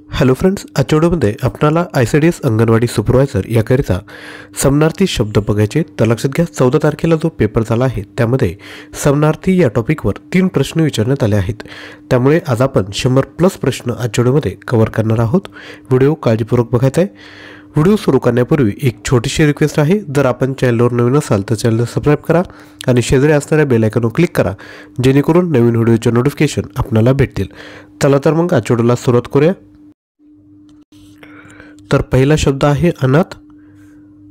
Hello friends, आजच्या व्हिडिओमध्ये आपल्याला ICDS अंगणवाडी सुपरवायझर याकरिता समनार्थी शब्द बघायचे. तर लक्षात घ्या, 14 तारखेला जो पेपर झाला आहे त्यामध्ये समनार्थी या टॉपिकवर 3 प्रश्न विचारण्यात आले आहेत. त्यामुळे आज आपण 100+ प्रश्न आजच्या व्हिडिओमध्ये कव्हर करणार आहोत. व्हिडिओ काळजीपूर्वक बघायचा आहे. व्हिडिओ सुरू करण्यापूर्वी एक छोटीशी रिक्वेस्ट आहे, जर आपण चॅनलवर नवीन असाल तर चॅनल सबस्क्राईब करा आणि शेजारी असणाऱ्या बेल आयकॉनवर क्लिक करा, जेणेकरून नवीन व्हिडिओचे नोटिफिकेशन आपल्याला भेटतील. चला तर मग आजच्या व्हिडिओला सुरुवात करूया. तर पहिला शब्द आहे अनाथ.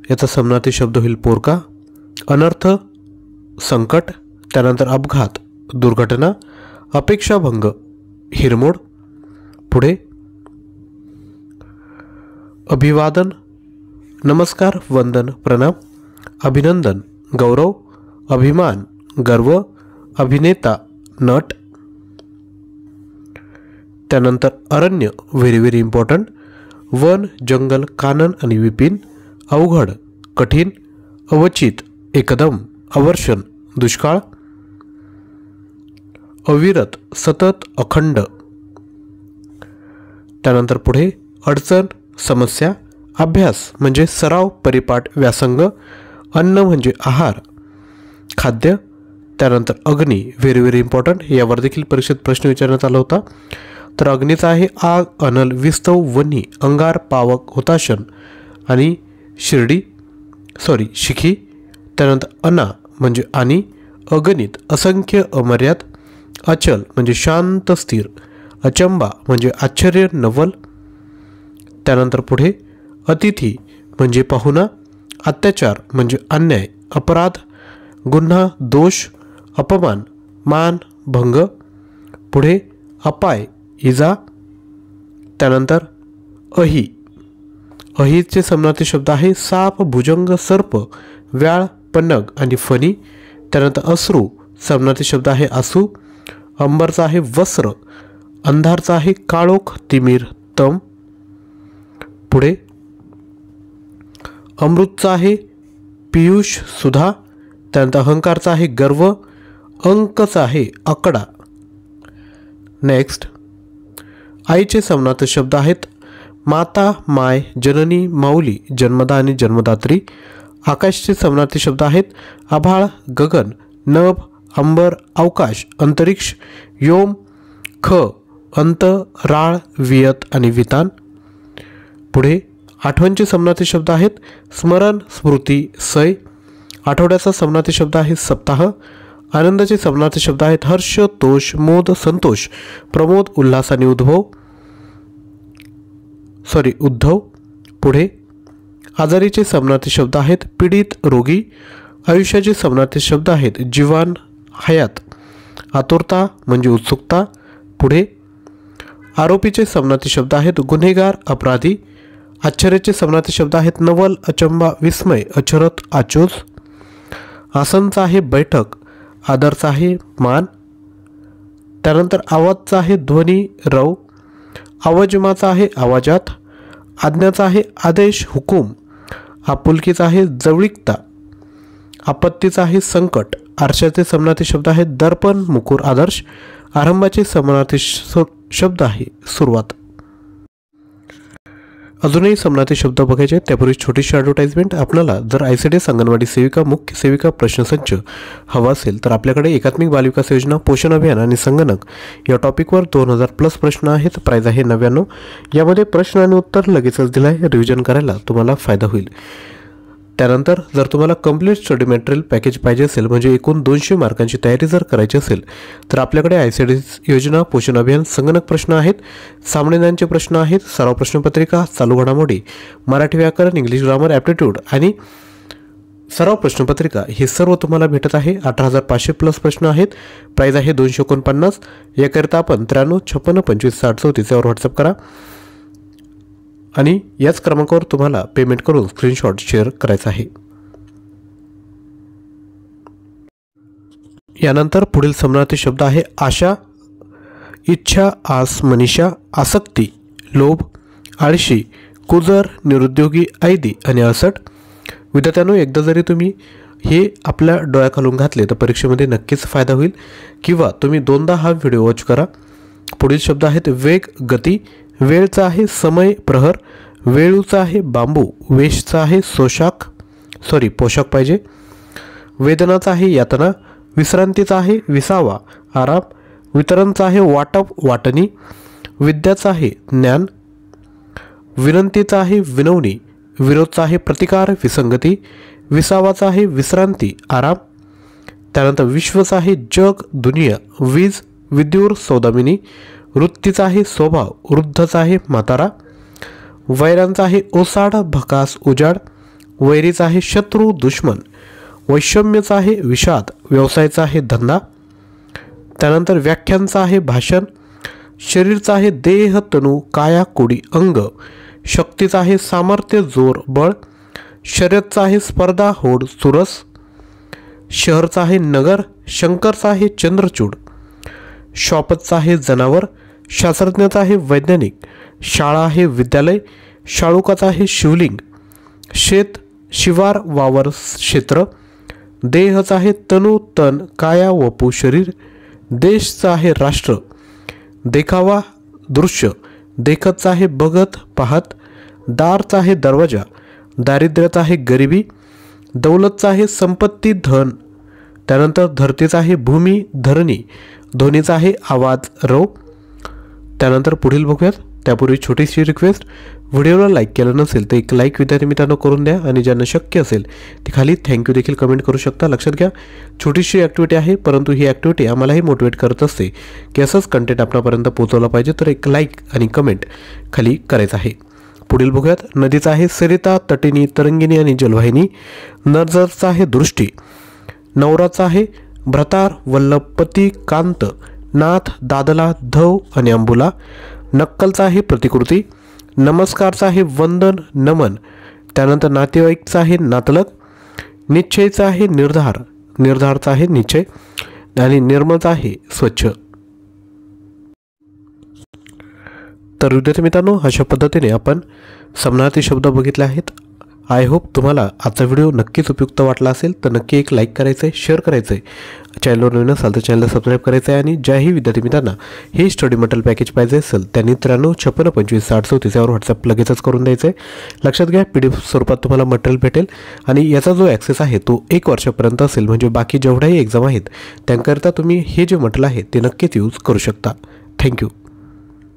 याचा समनार्थी शब्द होईल पोरका. अनर्थ संकट, त्यानंतर अपघात दुर्घटना, अपेक्षाभंग हिरमोड. पुढे अभिवादन नमस्कार वंदन प्रणाम, अभिनंदन गौरव, अभिमान गर्व, अभिनेता नट. त्यानंतर अरण्य व्हेरी व्हेरी इम्पॉर्टंट. वन जंगल कानन आणि विपिन. अवघड कठीण, अवचित एकदम, अवर्षण दुष्काळ. अविरत सतत अखंड. त्यानंतर पुढे अडचण समस्या, अभ्यास म्हणजे सराव परिपाठ व्यासंग, अन्न म्हणजे आहार खाद्य. त्यानंतर अग्नी व्हेरी व्हेरी इम्पॉर्टंट. यावर देखील परीक्षेत प्रश्न विचारण्यात आला होता. तर अग्नीचा आहे आग, अनल, विस्तव, वन्ही, अंगार, पावक, हुताशन आणि शिखी. त्यानंतर अना म्हणजे आणि, अगणित असंख्य अमर्याद, अचल म्हणजे शांत स्थिर, अचंबा म्हणजे आश्चर्य नवल. त्यानंतर पुढे अतिथी म्हणजे पाहुणा, अत्याचार म्हणजे अन्याय अपराध, गुन्हा दोष, अपमान मान भंग. पुढे अपाय इजा. त्यानंतर अही. अहीचे समनार्थी शब्द आहे साप, भुजंग, सर्प, व्याळ, पन्नग आणि फणी. त्यानंतर अश्रू समनार्थी शब्द आहे आसू. अंबरचा आहे वस्त्र, अंधारचा आहे काळोख, तिमिर, तम. पुढे अमृतचा आहे पियुष, सुधा. त्यानंतर अहंकारचा आहे गर्व, अंकचा आहे आकडा. नेक्स्ट आईचे समनार्थी शब्द आहेत माता, माय, जननी, माऊली, जन्मदा आणि जन्मदात्री. आकाशचे समनार्थी शब्द आहेत आभाळ, गगन, नभ, अंबर, अवकाश, अंतरिक्ष, योम, ख, अंत, राळ, वियत आणि वितान. पुढे आठवणचे समनार्थी शब्द आहेत स्मरण, स्मृती, सय. आठवड्याचा समनार्थी शब्द आहे सप्ताह. आनंदाचे समनार्थी शब्द आहेत हर्ष, तोष, मोद, संतोष, प्रमोद, उल्हास आणि उद्धव. पुढे आजारीचे समनार्थी शब्द आहेत पीडित, रोगी. आयुष्याचे समनार्थी शब्द आहेत जीवन, हयात. आतुरता म्हणजे उत्सुकता. पुढे आरोपीचे समनार्थी शब्द आहेत गुन्हेगार, अपराधी. आश्चर्याचे समनार्थी शब्द आहेत नवल, अचंबा, विस्मय, अचरत, आचोज. आसनचा आहे बैठक. आदरचा आहे मान. त्यानंतर आवाजचा आहे ध्वनी, रव. आवाजमाचा आहे आवाजात. आज्ञाचा आहे आदेश, हुकूम. आपुलकीचा आहे जवळीकता. आपत्तीचा आहे संकट. आरशाचे समनार्थी शब्द आहेत दर्पण, मुकुर, आदर्श. आरंभाचे समनार्थी शब्द आहे सुरुवात. अजूनही समनार्थी शब्द बघायचे. त्यापूर्वी छोटीशी ॲडव्हर्टाइजमेंट. आपल्याला जर ICDS अंगणवाडी सेविका, मुख्य सेविका प्रश्नसंच हवा असेल तर आपल्याकडे एकात्मिक बालविकास योजना, पोषण अभियान आणि संगणक या टॉपिकवर 2000+ प्रश्न आहेत. प्राईज आहे 99. यामध्ये प्रश्न आणि उत्तर लगेचच दिलं आहे. रिव्हिजन करायला तुम्हाला फायदा होईल. त्यानंतर जर तुम्हाला कंप्लीट स्टडी मटेरियल पॅकेज पाहिजे असेल, म्हणजे एकूण 200 मार्कांची तयारी जर करायची असेल तर आपल्याकडे ICDS योजना, पोषण अभियान, संगणक प्रश्न आहेत, सामनेदांचे प्रश्न आहेत, सराव प्रश्नपत्रिका, चालू घडामोडी, मराठी व्याकरण, इंग्लिश ग्रामर, ॲप्टिट्यूड आणि सराव प्रश्नपत्रिका हे सर्व तुम्हाला भेटत आहे. 18,500+ प्रश्न आहेत. प्राईज आहे 249. याकरिता आपण 93 56 25 60 34 यावर व्हॉट्सअप करा आणि याच क्रमांकावर तुम्हाला पेमेंट करून स्क्रीनशॉट शेअर करायचा आहे. यानंतर पुढील समनार्थी शब्द आहे आशा, इच्छा, आस, मनीषा, आसक्ती, लोभ, आळशी, कुजर, निरुद्योगी, ऐदी आणि अलसट. विद्यार्थ्यांनो, एकदा जरी तुम्ही हे आपल्या डोळ्याखालून घातले तर परीक्षेमध्ये नक्कीच फायदा होईल, किंवा तुम्ही 2दा हा व्हिडिओ वॉच करा. पुढील शब्द आहेत वेग, गती, वेळचा आहे समय प्रहर, वेळूचा आहे बांबू, वेशचा आहे पोशाख पाहिजे, वेदनाचा आहे यातना, विश्रांतीचा आहे विसावा आराम, वितरणचा आहे वाटप वाटणी, विद्याचा आहे ज्ञान, विनंतीचा आहे विनवणी, विरोधचा आहे प्रतिकार विसंगती, विसावाचा आहे विश्रांती आराम, त्यानंतर विश्वचा आहे जग दुनिया, वीज विद्युर सौदामिनी, वृत्तीचा आहे स्वभाव, वृद्धचा आहे म्हातारा, वैरांचा आहे ओसाड भकास उजाड, वैरीचा आहे शत्रू दुश्मन, वैषम्यचा आहे विषाद, व्यवसायाचा आहे धंदा, त्यानंतर व्याख्यांचा आहे भाषण, शरीरचा आहे देह तनु काया कोडी अंग, शक्तीचा आहे सामर्थ्य जोर बळ, शर्यतचा आहे स्पर्धा होड चुरस, शहरचा आहे नगर, शंकरचा आहे चंद्रचूड, शॉपतचा आहे जनावर, शास्त्रज्ञाचा आहे वैज्ञानिक, शाळा आहे विद्यालय, शाळुकाचा आहे शिवलिंग, शेत शिवार वावर क्षेत्र, देहचा आहे तनु तन काया वपू शरीर, देशचा आहे राष्ट्र, देखावा दृश्य, देखतचा आहे बघत पाहत, दारचा आहे दरवाजा, दारिद्र्याचा आहे गरिबी, दौलतचा आहे संपत्ती धन, त्यानंतर धरतीचा आहे भूमी धरणी, ध्वनीचा आहे आवाज रव. त्यानंतर पुढील बघूयात. त्यापूर्वी छोटीशी रिक्वेस्ट, व्हिडिओला लाईक केलं नसेल तर एक लाईक विद्यार्थी मित्रांनो करून द्या आणि ज्यांना शक्य असेल ते खाली थँक्यू देखील कमेंट करू शकता. लक्षात घ्या, छोटीशी ॲक्टिव्हिटी आहे परंतु ही ॲक्टिव्हिटी आम्हालाही मोटिवेट करत असते की असंच कंटेंट आपल्यापर्यंत पोहोचवलं पाहिजे, तर एक लाईक आणि कमेंट खाली करायचं आहे. पुढील बघूयात. नदीचा आहे सरिता, तटिनी, तरंगिणी आणि जलवाहिनी, नजरचा आहे दृष्टी, नवराचा आहे भ्रतार, वल्लभपती, कांत, नाथ, दादला, धव आणि अंबुला, नक्कलचा आहे प्रतिकृती, नमस्कारचा आहे वंदन नमन, त्यानंतर नातेवाईकचा आहे नातलग, निश्चयचा आहे निर्धार, निर्धारचा आहे निश्चय आणि निर्मळचा आहे स्वच्छ. तर विद्यार्थी मित्रांनो, अशा पद्धतीने आपण समानार्थी शब्द बघितले आहेत. आय होप तुम्हाला आजचा व्हिडिओ नक्कीच उपयुक्त वाटला असेल तर नक्की एक लाईक करायचं आहे, शेअर करायचं आहे, चॅनलवर नवीन असाल तर चॅनलला सबस्क्राईब करायचं आहे. आणि ज्याही विद्यार्थी मित्रांना हे स्टडी मटेरियल पॅकेज पाहिजे असेल त्यांनी 9356256034 यावर व्हॉट्सअप लगेचच करून द्यायचं आहे. लक्षात घ्या, PDF स्वरूपात तुम्हाला मटेरियल भेटेल आणि याचा जो ॲक्सेस आहे तो 1 वर्षापर्यंत असेल, म्हणजे बाकी जेवढ्याही एक्झाम आहेत त्यांकरता तुम्ही हे जे मटेरियल आहे ते नक्कीच यूज करू शकता. थँक्यू.